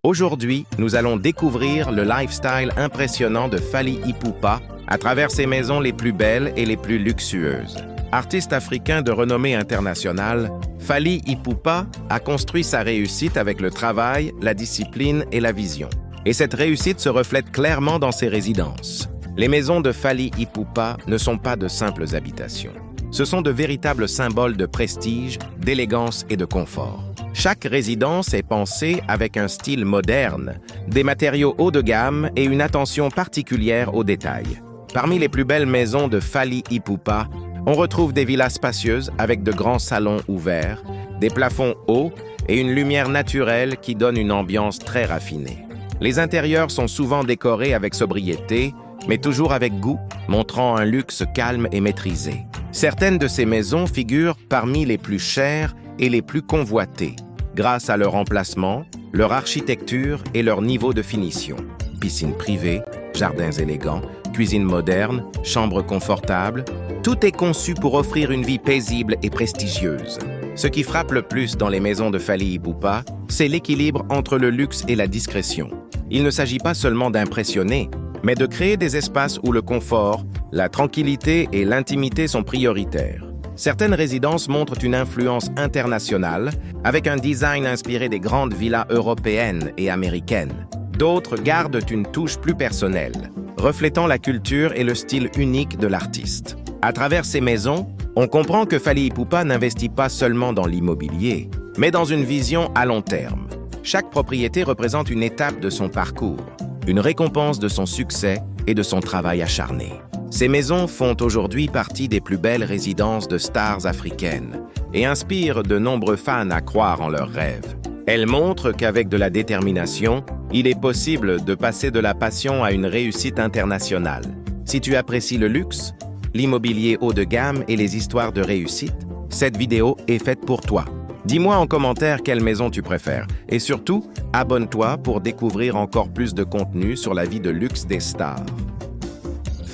Aujourd'hui, nous allons découvrir le lifestyle impressionnant de Fally Ipupa à travers ses maisons les plus belles et les plus luxueuses. Artiste africain de renommée internationale, Fally Ipupa a construit sa réussite avec le travail, la discipline et la vision. Et cette réussite se reflète clairement dans ses résidences. Les maisons de Fally Ipupa ne sont pas de simples habitations. Ce sont de véritables symboles de prestige, d'élégance et de confort. Chaque résidence est pensée avec un style moderne, des matériaux haut de gamme et une attention particulière aux détails. Parmi les plus belles maisons de Fally Ipupa, on retrouve des villas spacieuses avec de grands salons ouverts, des plafonds hauts et une lumière naturelle qui donne une ambiance très raffinée. Les intérieurs sont souvent décorés avec sobriété, mais toujours avec goût, montrant un luxe calme et maîtrisé. Certaines de ces maisons figurent parmi les plus chères et les plus convoitées, grâce à leur emplacement, leur architecture et leur niveau de finition. Piscines privées, jardins élégants, cuisine moderne, chambres confortables, tout est conçu pour offrir une vie paisible et prestigieuse. Ce qui frappe le plus dans les maisons de Fally Ipupa, c'est l'équilibre entre le luxe et la discrétion. Il ne s'agit pas seulement d'impressionner, mais de créer des espaces où le confort, la tranquillité et l'intimité sont prioritaires. Certaines résidences montrent une influence internationale, avec un design inspiré des grandes villas européennes et américaines. D'autres gardent une touche plus personnelle, reflétant la culture et le style unique de l'artiste. À travers ces maisons, on comprend que Fally Ipupa n'investit pas seulement dans l'immobilier, mais dans une vision à long terme. Chaque propriété représente une étape de son parcours, une récompense de son succès et de son travail acharné. Ces maisons font aujourd'hui partie des plus belles résidences de stars africaines et inspirent de nombreux fans à croire en leurs rêves. Elles montrent qu'avec de la détermination, il est possible de passer de la passion à une réussite internationale. Si tu apprécies le luxe, l'immobilier haut de gamme et les histoires de réussite, cette vidéo est faite pour toi. Dis-moi en commentaire quelle maison tu préfères et surtout, abonne-toi pour découvrir encore plus de contenu sur la vie de luxe des stars.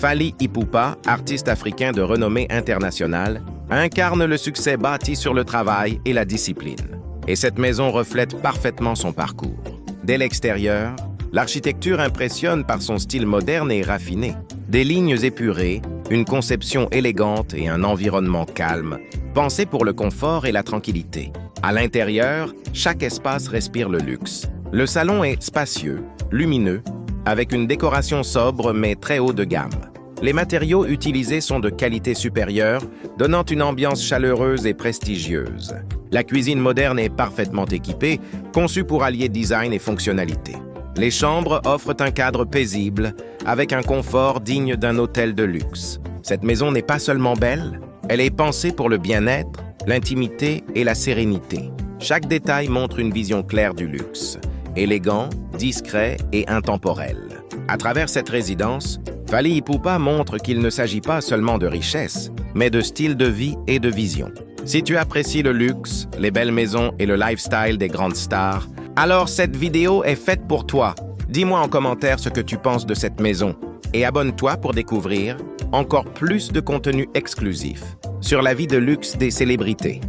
Fally Ipupa, artiste africain de renommée internationale, incarne le succès bâti sur le travail et la discipline. Et cette maison reflète parfaitement son parcours. Dès l'extérieur, l'architecture impressionne par son style moderne et raffiné. Des lignes épurées, une conception élégante et un environnement calme, pensés pour le confort et la tranquillité. À l'intérieur, chaque espace respire le luxe. Le salon est spacieux, lumineux, avec une décoration sobre mais très haut de gamme. Les matériaux utilisés sont de qualité supérieure, donnant une ambiance chaleureuse et prestigieuse. La cuisine moderne est parfaitement équipée, conçue pour allier design et fonctionnalité. Les chambres offrent un cadre paisible, avec un confort digne d'un hôtel de luxe. Cette maison n'est pas seulement belle, elle est pensée pour le bien-être, l'intimité et la sérénité. Chaque détail montre une vision claire du luxe, élégant, discret et intemporel. À travers cette résidence, Fally Ipupa montre qu'il ne s'agit pas seulement de richesse, mais de style de vie et de vision. Si tu apprécies le luxe, les belles maisons et le lifestyle des grandes stars, alors cette vidéo est faite pour toi. Dis-moi en commentaire ce que tu penses de cette maison et abonne-toi pour découvrir encore plus de contenu exclusif sur la vie de luxe des célébrités.